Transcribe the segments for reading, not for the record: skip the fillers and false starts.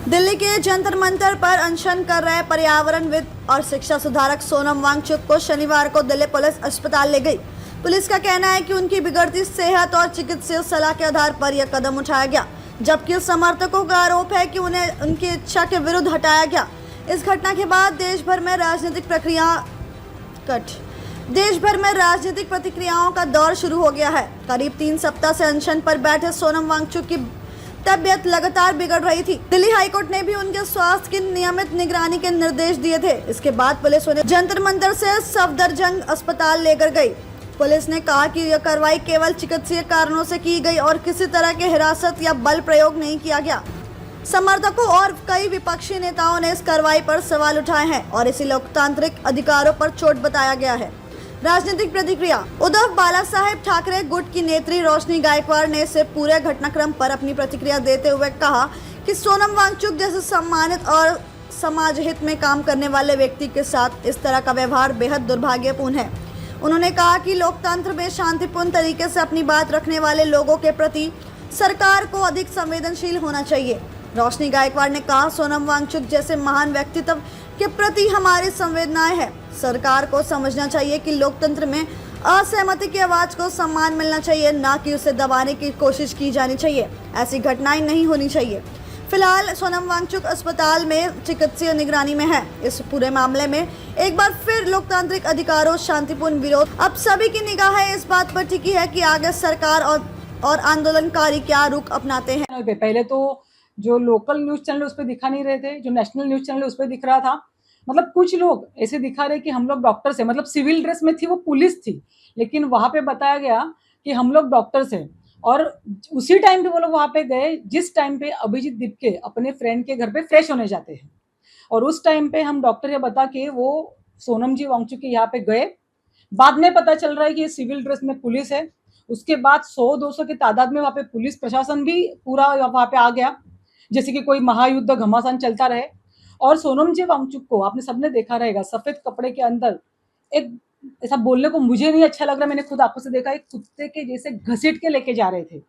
दिल्ली के जंतर मंतर पर अनशन कर रहे पर्यावरणविद और शिक्षा सुधारक सोनम वांगचुक को शनिवार को दिल्ली पुलिस अस्पताल ले गई। पुलिस का कहना है कि उनकी बिगड़ती सेहत और चिकित्सीय सलाह के आधार पर यह कदम उठाया गया, जबकि समर्थकों का आरोप है कि उन्हें उनकी इच्छा के विरुद्ध हटाया गया। इस घटना के बाद देश भर में राजनीतिक प्रतिक्रियाओं का दौर शुरू हो गया है। करीब 3 सप्ताह से अनशन पर बैठे सोनम वांगचुक की तबियत लगातार बिगड़ रही थी। दिल्ली हाईकोर्ट ने भी उनके स्वास्थ्य की नियमित निगरानी के निर्देश दिए थे। इसके बाद पुलिस उन्हें जंतर मंतर से सफदरजंग अस्पताल लेकर गई। पुलिस ने कहा कि यह कार्रवाई केवल चिकित्सीय कारणों से की गई और किसी तरह के हिरासत या बल प्रयोग नहीं किया गया। समर्थकों और कई विपक्षी नेताओं ने इस कार्रवाई पर सवाल उठाए हैं और इसे लोकतांत्रिक अधिकारों पर चोट बताया गया है। राजनीतिक प्रतिक्रिया। उद्धव बालासाहेब ठाकरे गुट की नेत्री रोशनी गायकवाड़ ने इसे पूरे घटनाक्रम पर अपनी प्रतिक्रिया देते हुए कहा कि सोनम वांगचुक जैसे सम्मानित और समाज हित में काम करने वाले व्यक्ति के साथ इस तरह का व्यवहार बेहद दुर्भाग्यपूर्ण है। उन्होंने कहा कि लोकतंत्र में शांतिपूर्ण तरीके से अपनी बात रखने वाले लोगों के प्रति सरकार को अधिक संवेदनशील होना चाहिए। रोशनी गायकवाड़ ने कहा, सोनम वांगचुक जैसे महान व्यक्तित्व के प्रति हमारी संवेदनाएं हैं। सरकार को समझना चाहिए कि लोकतंत्र में असहमति की आवाज को सम्मान मिलना चाहिए, ना कि उसे दबाने की कोशिश की जानी चाहिए। ऐसी घटनाएं नहीं होनी चाहिए। फिलहाल सोनम वांगचुक अस्पताल में चिकित्सीय निगरानी में है। इस पूरे मामले में एक बार फिर लोकतांत्रिक अधिकारों, शांतिपूर्ण विरोध, अब सभी की निगाहें इस बात पर टिकी है कि आगे सरकार और आंदोलनकारी क्या रुख अपनाते हैं। पहले तो जो लोकल न्यूज चैनल उस पर दिखा नहीं रहे थे, जो नेशनल न्यूज चैनल उस पर दिख रहा था। मतलब कुछ लोग ऐसे दिखा रहे कि हम लोग डॉक्टर्स हैं, मतलब सिविल ड्रेस में थी, वो पुलिस थी, लेकिन वहां पे बताया गया कि हम लोग डॉक्टर्स हैं। और उसी टाइम पे वो लोग वहां पे गए जिस टाइम पे अभिजीत दीपके अपने फ्रेंड के घर पे फ्रेश होने जाते हैं, और उस टाइम पे हम डॉक्टर ये बता के वो सोनम जी वांगचुक के यहाँ पे गए। बाद में पता चल रहा है कि ये सिविल ड्रेस में पुलिस है। उसके बाद 100-200 की तादाद में वहाँ पे पुलिस प्रशासन भी पूरा वहाँ पे आ गया, जैसे कि कोई महायुद्ध घमासान चलता रहे। और सोनम जी वांगचुक को आपने सबने देखा रहेगा, सफेद कपड़े के अंदर एक ऐसा बोलने को मुझे नहीं अच्छा लग रहा, मैंने खुद आंखों से देखा, एक कुत्ते के जैसे घसीट के लेके जा रहे थे।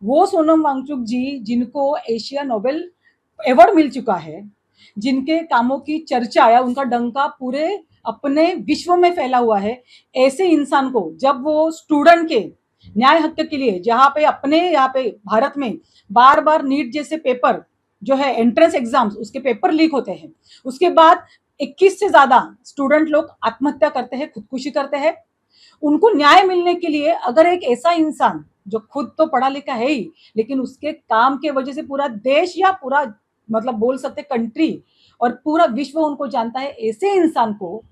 वो सोनम वांगचुक जी जिनको एशिया नोबेल अवार्ड मिल चुका है, जिनके कामों की चर्चा या उनका डंका पूरे अपने विश्व में फैला हुआ है, ऐसे इंसान को जब वो स्टूडेंट के न्याय हक के लिए, जहाँ पे अपने यहाँ पे भारत में बार बार नीट जैसे पेपर जो है एंट्रेंस एग्जाम्स, उसके पेपर लीक होते हैं, उसके बाद 21 से ज्यादा स्टूडेंट लोग आत्महत्या करते हैं, खुदकुशी करते हैं। उनको न्याय मिलने के लिए अगर एक ऐसा इंसान जो खुद तो पढ़ा लिखा है ही, लेकिन उसके काम के वजह से पूरा देश या पूरा मतलब बोल सकते कंट्री और पूरा विश्व उनको जानता है, ऐसे इंसान को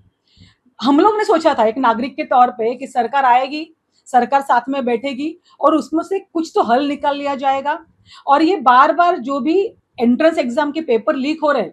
हम लोग ने सोचा था एक नागरिक के तौर पे कि सरकार आएगी, सरकार साथ में बैठेगी और उसमें से कुछ तो हल निकाल लिया जाएगा। और ये बार बार जो भी एंट्रेंस एग्जाम के पेपर लीक हो रहे,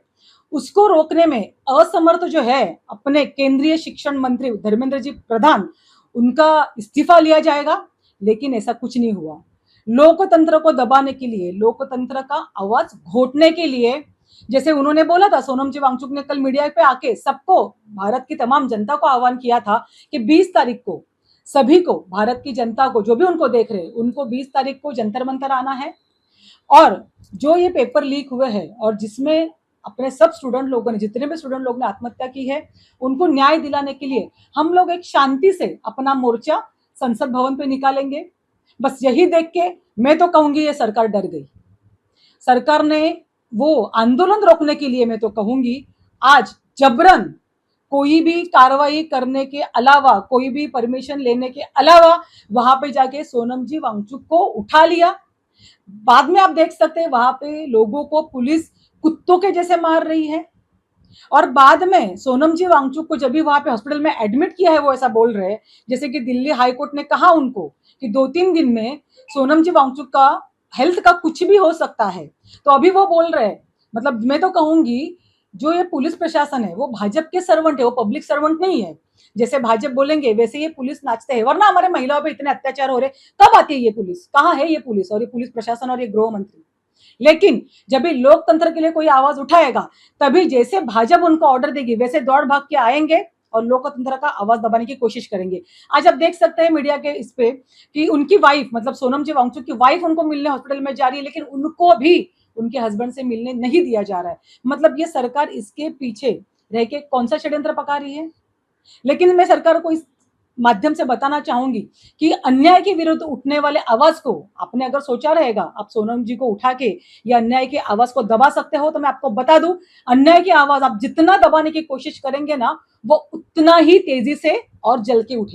उसको रोकने में असमर्थ जो है अपने केंद्रीय शिक्षण मंत्री धर्मेंद्र जी प्रधान, उनका इस्तीफा लिया जाएगा। लेकिन ऐसा कुछ नहीं हुआ। लोकतंत्र को दबाने के लिए, लोकतंत्र का आवाज घोटने के लिए, जैसे उन्होंने बोला था, सोनम जी वांगचुक ने कल मीडिया पे आके सबको, भारत की तमाम जनता को आह्वान किया था कि 20 तारीख को सभी को, भारत की जनता को, जो भी उनको देख रहे, उनको 20 तारीख को जंतर मंतर आना है। और जो ये पेपर लीक हुए हैं और जिसमें अपने सब स्टूडेंट लोगों ने, जितने भी स्टूडेंट लोग ने आत्महत्या की है, उनको न्याय दिलाने के लिए हम लोग एक शांति से अपना मोर्चा संसद भवन पे निकालेंगे। बस यही देख के मैं तो कहूंगी ये सरकार डर गई। सरकार ने वो आंदोलन रोकने के लिए, मैं तो कहूंगी आज जबरन कोई भी कार्रवाई करने के अलावा, कोई भी परमिशन लेने के अलावा वहां पे जाके सोनम जी वांगचुक को उठा लिया। बाद में आप देख सकते हैं वहां पे लोगों को पुलिस कुत्तों के जैसे मार रही है। और बाद में सोनम जी वांगचुक को जब भी वहां पे हॉस्पिटल में एडमिट किया है, वो ऐसा बोल रहे हैं जैसे कि दिल्ली हाईकोर्ट ने कहा उनको कि 2-3 दिन में सोनम जी वांगचुक का हेल्थ का कुछ भी हो सकता है। तो अभी वो बोल रहे हैं, मतलब मैं तो कहूंगी जो ये पुलिस प्रशासन है वो भाजपा के सर्वेंट है, वो पब्लिक सर्वेंट नहीं है। जैसे भाजपा बोलेंगे वैसे ये पुलिस नाचते हैं, वरना हमारे महिलाओं पे इतने अत्याचार हो रहे, कब आती है ये पुलिस, कहाँ है ये पुलिस और ये पुलिस प्रशासन और ये गृह मंत्री। लेकिन जब भी लोकतंत्र के लिए कोई आवाज उठाएगा, तभी जैसे भाजपा उनको ऑर्डर देगी वैसे दौड़ भाग के आएंगे और लोकतंत्र का आवाज दबाने की कोशिश करेंगे। आज आप देख सकते हैं मीडिया के इस पे कि उनकी वाइफ, मतलब सोनम जी वांगचुक की वाइफ उनको मिलने हॉस्पिटल में जा रही है, लेकिन उनको भी उनके हस्बैंड से मिलने नहीं दिया जा रहा है। मतलब ये सरकार इसके पीछे रह के कौन सा षड्यंत्र पका रही है। लेकिन मैं सरकार को इस माध्यम से बताना चाहूंगी कि अन्याय के विरुद्ध उठने वाले आवाज को आपने अगर सोचा रहेगा आप सोनम जी को उठा के या अन्याय की आवाज को दबा सकते हो, तो मैं आपको बता दूं, अन्याय की आवाज आप जितना दबाने की कोशिश करेंगे ना, वो उतना ही तेजी से और जल के उठे।